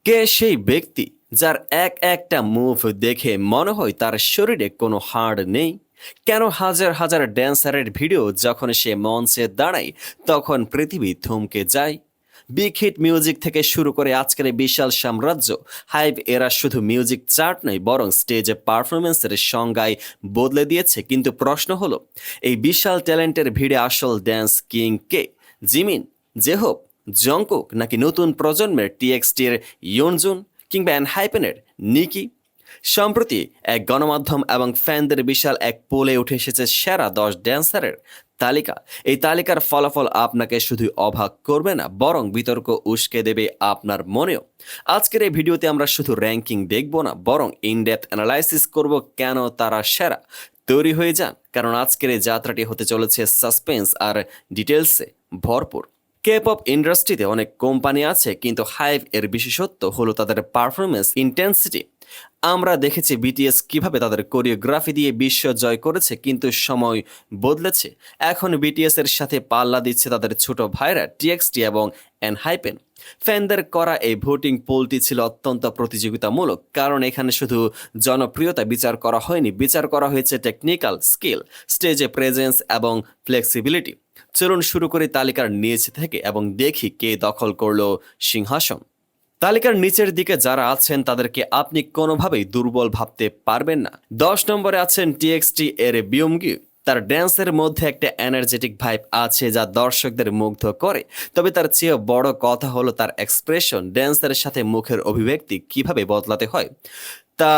কে সেই ব্যক্তি যার একটা মুভ দেখে মনে হয় তার শরীরে কোনো হাড় নেই? কেন হাজার হাজার ড্যান্সারের ভিডিও যখন সে মঞ্চে দাঁড়ায় তখন পৃথিবী থমকে যায়? বিগ হিট মিউজিক থেকে শুরু করে আজকের এই বিশাল সাম্রাজ্য হাইপ এরা শুধু মিউজিক চার্ট নয় বরং স্টেজে পারফরমেন্সের সংজ্ঞায় বদলে দিয়েছে। কিন্তু প্রশ্ন হলো, এই বিশাল ট্যালেন্টের ভিড়ে আসল ড্যান্স কিং কে? জিমিন, জেহোপ, জংকুক, নাকি নতুন প্রজন্মের টিএক্সটির ইয়নজুন কিংবা এনহাইপেনের নিকি? সম্প্রতি এক গণমাধ্যম এবং ফ্যানদের বিশাল এক পোলে উঠে এসেছে সেরা 10 ড্যান্সারের তালিকা। এই তালিকার ফলাফল আপনাকে শুধু অবাক করবে না বরং বিতর্ক উস্কে দেবে আপনার মনেও। আজকের এই ভিডিওতে আমরা শুধু র্যাঙ্কিং দেখব না বরং ইনডেপথ অ্যানালাইসিস করব কেন তারা সেরা। তৈরি হয়ে যান, কারণ আজকের এই যাত্রাটি হতে চলেছে সাসপেন্স আর ডিটেলসে ভরপুর। কে পপ ইন্ডাস্ট্রিতে অনেক কোম্পানি আছে, কিন্তু হাইভ এর বিশেষত্ব হলো তাদের পারফরমেন্স ইন্টেন্সিটি। আমরা দেখেছি বিটিএস কিভাবে তাদের কোরিওগ্রাফি দিয়ে বিশ্ব জয় করেছে, কিন্তু সময় বদলেছে। এখন বিটিএস এর সাথে পাল্লা দিচ্ছে তাদের ছোট ভাইরা টিএক্সটি এবং এনহাইপেন। ফ্যানদের করা এই ভোটিং পোলটি ছিল অত্যন্ত প্রতিযোগিতামূলক, কারণ এখানে শুধু জনপ্রিয়তা বিচার করা হয়নি, বিচার করা হয়েছে টেকনিক্যাল স্কিল, স্টেজে প্রেজেন্স এবং ফ্লেক্সিবিলিটি। চলুন শুরু করি তালিকার নিচ থেকে এবং দেখি কে দখল করলো সিংহাসন। তালিকার নিচের দিকে যারা আছেন তাদেরকে আপনি কোনোভাবেই দুর্বল ভাবতে পারবেন না। 10 নম্বরে আছেন টিএক্সটি এর বিয়মগি। তার ড্যান্সের মধ্যে একটা এনার্জেটিক ভাইব আছে যা দর্শকদের মুগ্ধ করে। তবে তার চেয়েও বড় কথা হলো তার এক্সপ্রেশন, ড্যান্সের সাথে মুখের অভিব্যক্তি কিভাবে বদলাতে হয় তা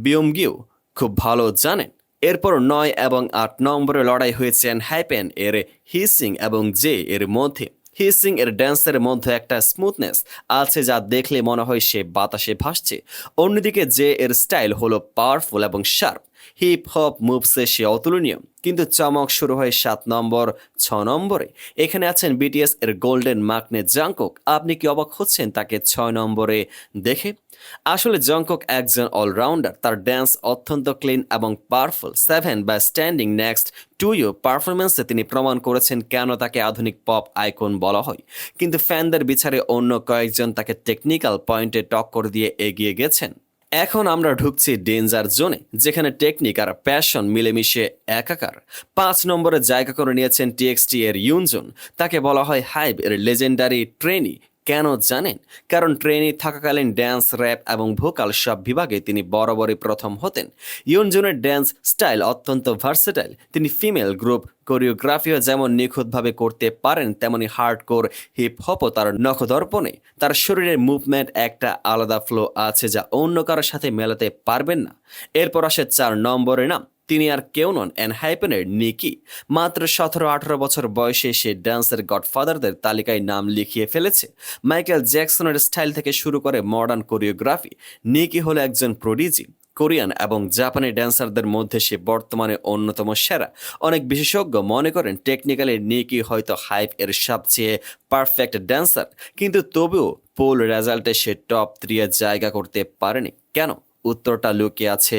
বিয়মগিও খুব ভালো জানেন। এরপর 9 এবং 8 নম্বরে লড়াই হয়েছে এনহাইপেন এর হিসিং এবং জে এর মধ্যে। হিসিং এর ড্যান্সের মধ্যে একটা স্মুথনেস আছে যা দেখলে মনে হয় সে বাতাসে ভাসছে। অন্যদিকে জে এর স্টাইল হলো পাওয়ারফুল এবং শার্প, হিপ হপ মুভসে সে অতুলনীয়। কিন্তু চমক শুরু হয় 7 নম্বর 6 নম্বরে। এখানে আছেন বিটিএস এর গোল্ডেন মাকনে জাংকুক। আপনি কি অবাক হচ্ছেন তাকে 6 নম্বরে দেখে? আসলে জংকুক একজন অলরাউন্ডার, তার ড্যান্স অত্যন্ত ক্লিন এবং পাওয়ারফুল। 7 বা স্ট্যান্ডিং নেক্সট টু ইউ পারফরমেন্সে তিনি প্রমাণ করেছেন কেন তাকে আধুনিক পপ আইকন বলা হয়। কিন্তু ফ্যানদের বিচারে অন্য কয়েকজন তাকে টেকনিক্যাল পয়েন্টে টক্কর দিয়ে এগিয়ে গেছেন। এখন আমরা ঢুকছি ডেঞ্জার জোনে, যেখানে টেকনিক আর প্যাশন মিলেমিশে একাকার। 5 নম্বরে জায়গা করে নিয়েছেন টিএক্সটি এর ইউনজুন। তাকে বলা হয় হাইব এর লেজেন্ডারি ট্রেনি। কেন জানেন? কারণ ট্রেনি থাকাকালীন ড্যান্স, র্যাপ এবং ভোকাল সব বিভাগে তিনি বরাবরই প্রথম হতেন। ইউনজুনের ড্যান্স স্টাইল অত্যন্ত ভার্সেটাইল। তিনি ফিমেল গ্রুপ কোরিওগ্রাফিও যেমন নিখুঁতভাবে করতে পারেন, তেমনি হার্ডকোর হিপ হপও তার নখদর্পণে। তার শরীরের মুভমেন্ট একটা আলাদা ফ্লো আছে যা অন্য কারোর সাথে মেলাতে পারবেন না। এরপর আসে 4 নম্বরে নাম। তিনি আর কেউ নন, এনহাইপেনের নিকি। মাত্র 17-18 বছর বয়সে সে ড্যান্সের গডফাদারদের তালিকায় নাম লিখিয়ে ফেলেছে। মাইকেল জ্যাকসনের স্টাইল থেকে শুরু করে মডার্ন কোরিওগ্রাফি। নিকি হলো একজন প্রডিজি। কোরিয়ান এবং জাপানি ড্যান্সারদের মধ্যে সে বর্তমানে অন্যতম সেরা। অনেক বিশেষজ্ঞ মনে করেন টেকনিক্যালি নিকি হয়তো হাইপ এর সবচেয়ে পারফেক্ট ড্যান্সার, কিন্তু তবুও পোল রেজাল্টে সে টপ 3 এ জায়গা করতে পারেনি। কেন? উত্তরটা লুকিয়ে আছে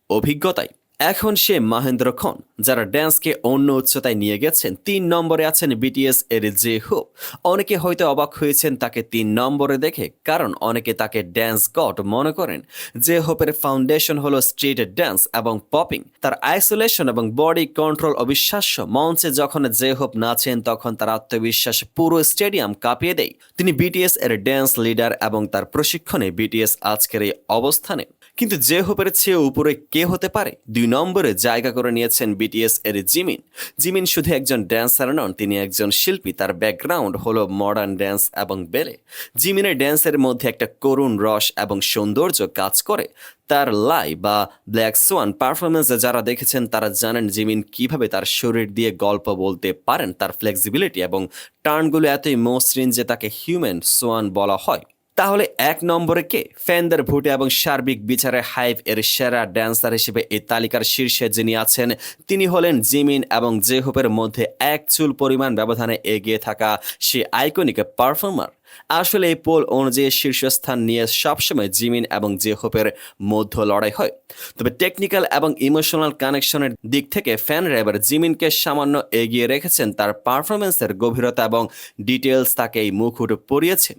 অভিজ্ঞতায়। এখন সে মহেন্দ্র খন, যারা ড্যান্সকে অন্য উচ্চতায় নিয়ে গেছেন। 3 নম্বরে আছেন বিটিএস এর জে হোপ। অনেকে হয়তো অবাক হয়েছেন তাকে 3 নম্বরে দেখে, কারণ অনেকে তাকে ড্যান্স গড মনে করেন। জে হোপের ফাউন্ডেশন হলো স্ট্রিট ড্যান্স এবং পপিং। তার আইসোলেশন এবং বডি কন্ট্রোল অবিশ্বাস্য। মঞ্চে যখন জে হোপ নাচেন তখন তার আত্মবিশ্বাস পুরো স্টেডিয়াম কাঁপিয়ে দেয়। তিনি বিটিএস এর ড্যান্স লিডার এবং তার প্রশিক্ষণে বিটিএস আজকের এই অবস্থানে। কিন্তু জে হোপের চেয়ে উপরে কে হতে পারে? 2 নম্বরে জায়গা করে নিয়েছেন বিটিএস এর জিমিন। জিমিন শুধু একজন ড্যান্সার নন, তিনি একজন শিল্পী। তার ব্যাকগ্রাউন্ড হলো মডার্ন ড্যান্স এবং বেলে। জিমিনের ড্যান্সের মধ্যে একটা করুণ রস এবং সৌন্দর্য কাজ করে। তার লাই বা ব্ল্যাক সোয়ান পারফরমেন্সে যারা দেখেছেন তারা জানেন জিমিন কিভাবে তার শরীর দিয়ে গল্প বলতে পারেন। তার ফ্লেক্সিবিলিটি এবং টার্নগুলো এতই মসৃণ যে তাকে হিউম্যান সোয়ান বলা হয়। তাহলে 1 নম্বরে কে? ফ্যানদের ভোটে এবং সার্বিক বিচারে হাইভ এর সেরা ড্যান্সার হিসেবে এই তালিকার শীর্ষে যিনি আছেন তিনি হলেন জিমিন, এবং জে হোপের মধ্যে 1 চুল পরিমাণ ব্যবধানে এগিয়ে থাকা সে আইকনিক পারফর্মার। আসলে এই পোল অনুযায়ী শীর্ষস্থান নিয়ে সবসময় জিমিন এবং জে হোপের মধ্য লড়াই হয়। তবে টেকনিক্যাল এবং ইমোশনাল কানেকশনের দিক থেকে ফ্যানরা এবার জিমিনকে সামান্য এগিয়ে রেখেছেন। তার পারফরমেন্সের গভীরতা এবং ডিটেলস তাকে এই মুকুট পরিয়েছে।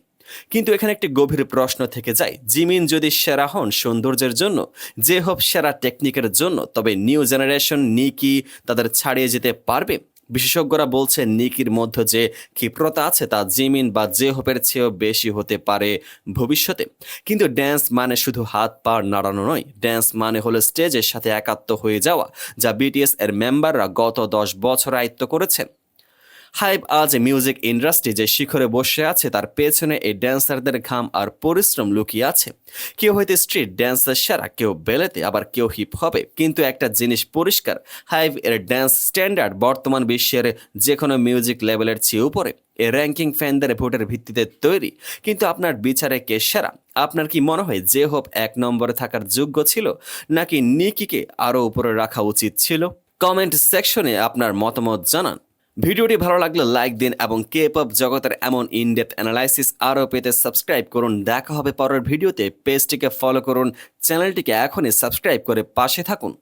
কিন্তু এখানে একটি গভীর প্রশ্ন থেকে যায়, জিমিন যদি সেরা হন সৌন্দর্যের জন্য, যে হোপ সেরা টেকনিকের জন্য, তবে নিউ জেনারেশন নিকি তাদের ছাড়িয়ে যেতে পারবে? বিশেষজ্ঞরা বলছে নিকির মধ্যে যে ক্ষিপ্রতা আছে তা জিমিন বা জে হোপের চেয়েও বেশি হতে পারে ভবিষ্যতে। কিন্তু ড্যান্স মানে শুধু হাত পা নাড়ানো নয়, ড্যান্স মানে হলো স্টেজের সাথে একাত্ম হয়ে যাওয়া, যা বিটিএস এর মেম্বাররা গত 10 বছর আয়ত্ত করেছেন। হাইব আজ মিউজিক ইন্ডাস্ট্রি যে শিখরে বসে আছে তার পেছনে এই ড্যান্সারদের ঘাম আর পরিশ্রম লুকিয়ে আছে। কেউ হয়তো স্ট্রিট ড্যান্সের সেরা, কেউ বেলেতে, আবার কেউ হিপ হপে। কিন্তু একটা জিনিস পরিষ্কার, হাইব এর ড্যান্স স্ট্যান্ডার্ড বর্তমান বিশ্বের যে কোনো মিউজিক লেভেলের চেয়ে উপরে। এই র্যাঙ্কিং ফ্যানদের ভোটের ভিত্তিতে তৈরি, কিন্তু আপনার বিচারে কে সেরা? আপনার কি মনে হয় জে হোপ 1 নম্বরে থাকার যোগ্য ছিল, নাকি নিকিকে আরও উপরে রাখা উচিত ছিল? কমেন্ট সেকশনে আপনার মতামত জানান। ভিডিওটি ভালো লাগলে লাইক দিন এবং কে পপ জগতের এমন ইনডেপথ অ্যানালাইসিস আরও পেতে সাবস্ক্রাইব করুন। দেখা হবে পরের ভিডিওতে। পেজটিকে ফলো করুন, চ্যানেলটিকে এখনই সাবস্ক্রাইব করে পাশে থাকুন।